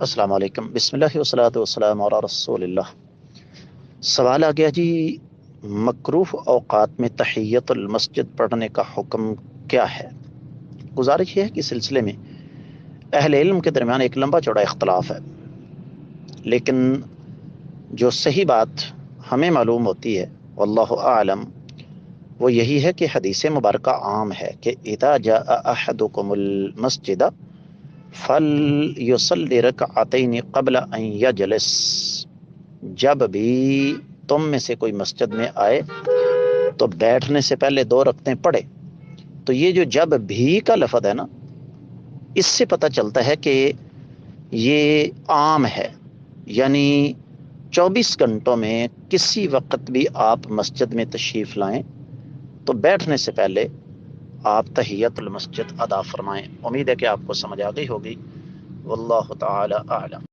السلام علیکم، بسم اللہ والصلاۃ والسلام علی رسول اللہ۔ سوال آ گیا جی، مکروہ اوقات میں تحیت المسجد پڑھنے کا حکم کیا ہے؟ گزارش یہ ہے کہ سلسلے میں اہل علم کے درمیان ایک لمبا چوڑا اختلاف ہے، لیکن جو صحیح بات ہمیں معلوم ہوتی ہے واللہ اعلم وہ یہی ہے کہ حدیث مبارکہ عام ہے کہ اذا جاء احدکم المسجد فَلْيُصَلِّ رَكْعَتَيْنِ قَبْلَ أَنْ يَجْلِسَ، جب بھی تم میں سے کوئی مسجد میں آئے تو بیٹھنے سے پہلے 2 رکعتیں پڑھے۔ تو یہ جو جب بھی کا لفظ ہے نا، اس سے پتہ چلتا ہے کہ یہ عام ہے، یعنی 24 گھنٹوں میں کسی وقت بھی آپ مسجد میں تشریف لائیں تو بیٹھنے سے پہلے آپ تحیت المسجد ادا فرمائیں۔ امید ہے کہ آپ کو سمجھ آ گئی ہوگی، واللہ تعالی اعلم۔